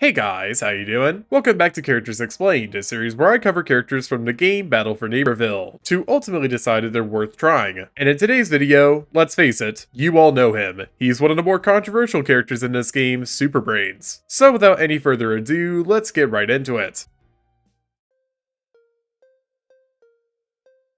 Hey guys, how you doing? Welcome back to Characters Explained, a series where I cover characters from the game Battle for Neighborville, to ultimately decide if they're worth trying. And in today's video, let's face it, you all know him. He's one of the more controversial characters in this game, Super Brainz. So without any further ado, let's get right into it.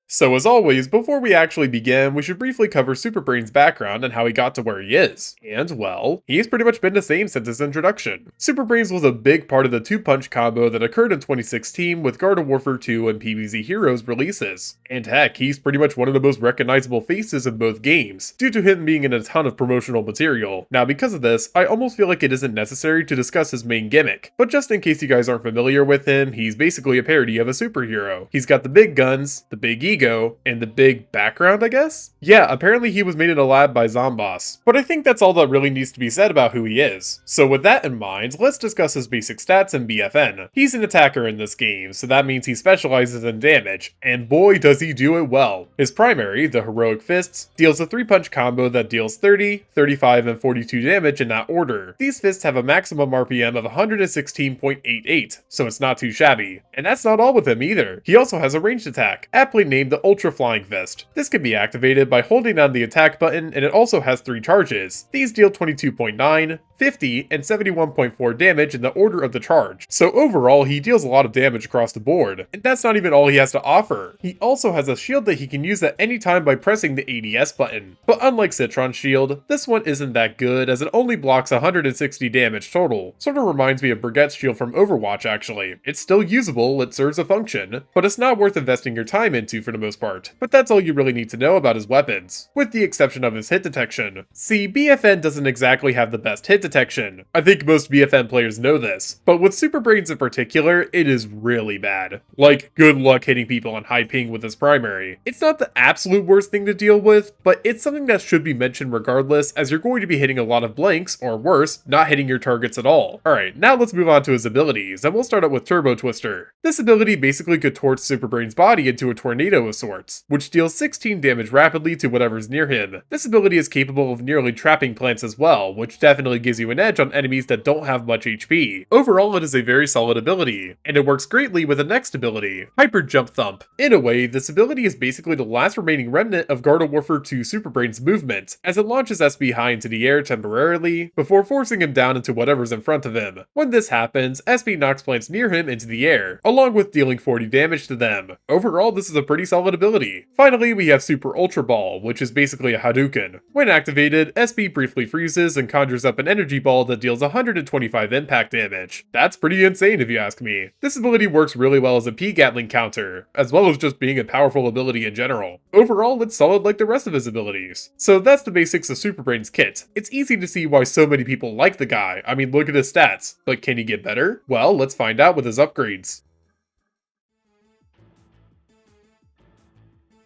So as always, before we actually begin, we should briefly cover Super Brain's background and how he got to where he is. And, well, he's pretty much been the same since his introduction. Super Brainz was a big part of the two-punch combo that occurred in 2016 with Garden Warfare 2 and PVZ Heroes releases. And heck, he's pretty much one of the most recognizable faces in both games, due to him being in a ton of promotional material. Now because of this, I almost feel like it isn't necessary to discuss his main gimmick, but just in case you guys aren't familiar with him, he's basically a parody of a superhero. He's got the big guns, the big ego, and the big background, I guess? Yeah, apparently he was made in a lab by Zomboss. But I think that's all that really needs to be said about who he is. So with that in mind, let's discuss his basic stats in BFN. He's an attacker in this game, so that means he specializes in damage, and boy does he do it well. His primary, the Heroic Fists, deals a 3-punch combo that deals 30, 35, and 42 damage in that order. These fists have a maximum RPM of 116.88, so it's not too shabby. And that's not all with him either. He also has a ranged attack, aptly named the Ultra Flying Fist. This can be activated by holding down the attack button, and it also has 3 charges. These deal 22.9, 50, and 71.4 damage in the order of the charge. So overall, he deals a lot of damage across the board. And that's not even all he has to offer. He also has a shield that he can use at any time by pressing the ADS button. But unlike Citron's shield, this one isn't that good as it only blocks 160 damage total. Sort of reminds me of Brigette's shield from Overwatch actually. It's still usable, it serves a function, but it's not worth investing your time into for the most part. But that's all you really need to know about his weapons, with the exception of his hit detection. See, BFN doesn't exactly have the best hit detection. I think most BFN players know this, but with Super Brainz in particular, it is really bad. Like, good luck hitting people on high ping with his primary. It's not the absolute worst thing to deal with, but it's something that should be mentioned regardless, as you're going to be hitting a lot of blanks, or worse, not hitting your targets at all. Alright, now let's move on to his abilities, and we'll start out with Turbo Twister. This ability basically contorts Super Brain's body into a tornado of sorts, which deals 16 damage rapidly to whatever's near him. This ability is capable of nearly trapping plants as well, which definitely gives you an edge on enemies that don't have much HP. Overall, it is a very solid ability, and it works greatly with the next ability, Hyper Jump Thump. In a way, this ability is basically the last remaining remnant of Garden Warfare 2 Super Brain's movement, as it launches SB high into the air temporarily, before forcing him down into whatever's in front of him. When this happens, SB knocks plants near him into the air, along with dealing 40 damage to them. Overall, this is a pretty solid ability. Finally, we have Super Ultra Ball, which is basically a Hadouken. When activated, SB briefly freezes and conjures up an energy ball that deals 125 impact damage. That's pretty insane if you ask me. This ability works really well as a P-Gatling counter, as well as just being a powerful ability in general. Overall, it's solid like the rest of his abilities. So that's the basics of Super Brain's kit. It's easy to see why so many people like the guy. I mean, look at his stats. But can he get better? Well, let's find out with his upgrades.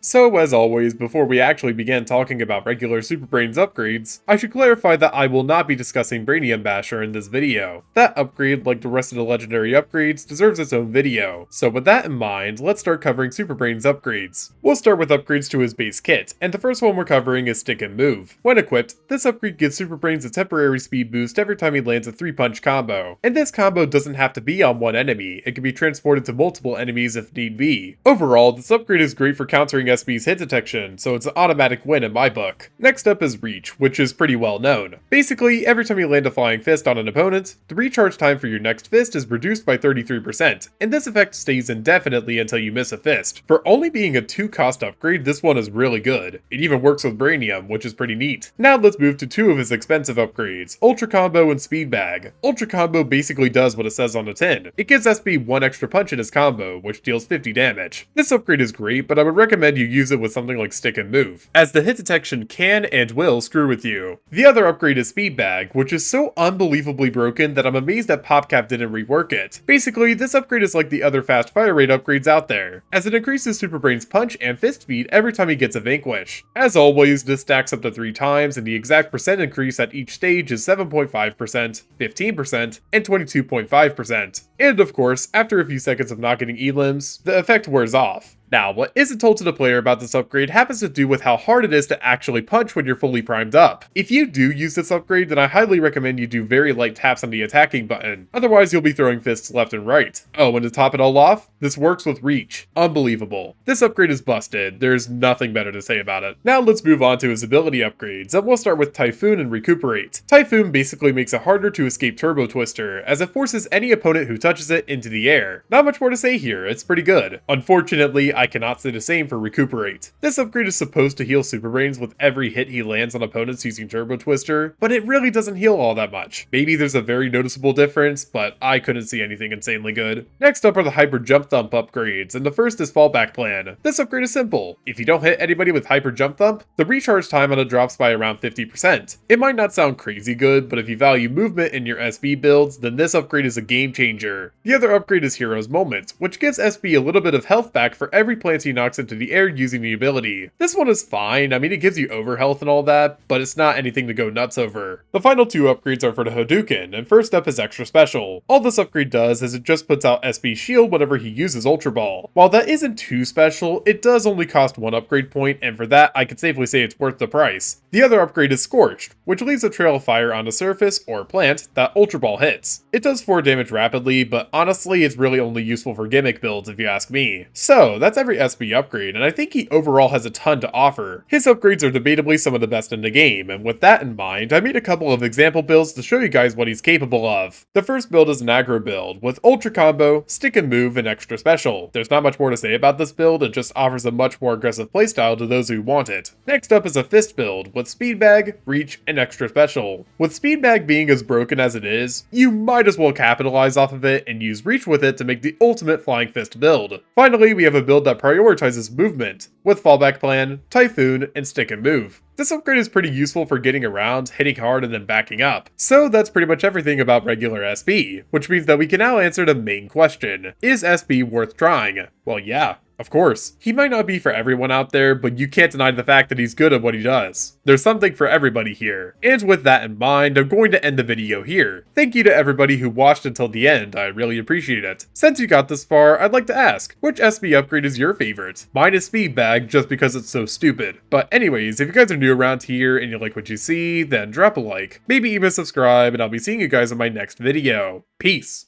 So as always, before we actually begin talking about regular Super Brainz upgrades, I should clarify that I will not be discussing Brainium Basher in this video. That upgrade, like the rest of the legendary upgrades, deserves its own video. So with that in mind, let's start covering Super Brainz upgrades. We'll start with upgrades to his base kit, and the first one we're covering is Stick and Move. When equipped, this upgrade gives Super Brainz a temporary speed boost every time he lands a 3-punch combo. And this combo doesn't have to be on one enemy, it can be transported to multiple enemies if need be. Overall, this upgrade is great for countering SB's hit detection, so it's an automatic win in my book. Next up is Reach, which is pretty well known. Basically, every time you land a flying fist on an opponent, the recharge time for your next fist is reduced by 33%, and this effect stays indefinitely until you miss a fist. For only being a 2-cost upgrade, this one is really good. It even works with Brainium, which is pretty neat. Now let's move to 2 of his expensive upgrades, Ultra Combo and Speed Bag. Ultra Combo basically does what it says on the tin. It gives SB 1 extra punch in his combo, which deals 50 damage. This upgrade is great, but I would recommend you use it with something like Stick and Move, as the hit detection can and will screw with you. The other upgrade is Speed Bag, which is so unbelievably broken that I'm amazed that PopCap didn't rework it. Basically, this upgrade is like the other fast fire rate upgrades out there, as it increases Super Brain's punch and fist speed every time he gets a Vanquish. As always, this stacks up to 3 times, and the exact percent increase at each stage is 7.5%, 15%, and 22.5%. And of course, after a few seconds of not getting elims, the effect wears off. Now, what isn't told to the player about this upgrade happens to do with how hard it is to actually punch when you're fully primed up. If you do use this upgrade, then I highly recommend you do very light taps on the attacking button, otherwise you'll be throwing fists left and right. Oh, and to top it all off, this works with reach. Unbelievable. This upgrade is busted, there's nothing better to say about it. Now let's move on to his ability upgrades, and we'll start with Typhoon and Recuperate. Typhoon basically makes it harder to escape Turbo Twister, as it forces any opponent who touches it into the air. Not much more to say here, it's pretty good. Unfortunately, I cannot say the same for Recuperate. This upgrade is supposed to heal Super Brainz with every hit he lands on opponents using Turbo Twister, but it really doesn't heal all that much. Maybe there's a very noticeable difference, but I couldn't see anything insanely good. Next up are the Hyper Jump Thump upgrades, and the first is Fallback Plan. This upgrade is simple. If you don't hit anybody with Hyper Jump Thump, the recharge time on it drops by around 50%. It might not sound crazy good, but if you value movement in your SB builds, then this upgrade is a game changer. The other upgrade is Hero's Moment, which gives SB a little bit of health back for every plant he knocks into the air using the ability. This one is fine, I mean it gives you overhealth and all that, but it's not anything to go nuts over. The final two upgrades are for the Hadouken, and first up is Extra Special. All this upgrade does is it just puts out SB's shield whenever he uses Ultra Ball. While that isn't too special, it does only cost one upgrade point, and for that I could safely say it's worth the price. The other upgrade is Scorched, which leaves a trail of fire on a surface, or plant, that Ultra Ball hits. It does 4 damage rapidly, but honestly it's really only useful for gimmick builds if you ask me. So that's every SB upgrade, and I think he overall has a ton to offer. His upgrades are debatably some of the best in the game, and with that in mind, I made a couple of example builds to show you guys what he's capable of. The first build is an aggro build, with Ultra Combo, Stick and Move, and Extra Special. There's not much more to say about this build, it just offers a much more aggressive playstyle to those who want it. Next up is a Fist build, with Speed Bag, Reach, and Extra Special. With Speed Bag being as broken as it is, you might as well capitalize off of it and use Reach with it to make the ultimate Flying Fist build. Finally, we have a build that prioritizes movement, with Fallback Plan, Typhoon, and Stick and Move. This upgrade is pretty useful for getting around, hitting hard, and then backing up. So that's pretty much everything about regular SB, which means that we can now answer the main question. Is SB worth trying? Well, yeah. Of course. He might not be for everyone out there, but you can't deny the fact that he's good at what he does. There's something for everybody here. And with that in mind, I'm going to end the video here. Thank you to everybody who watched until the end, I really appreciate it. Since you got this far, I'd like to ask, which SB upgrade is your favorite? Mine is Speed Bag, just because it's so stupid. But anyways, if you guys are new around here and you like what you see, then drop a like. Maybe even subscribe, and I'll be seeing you guys in my next video. Peace.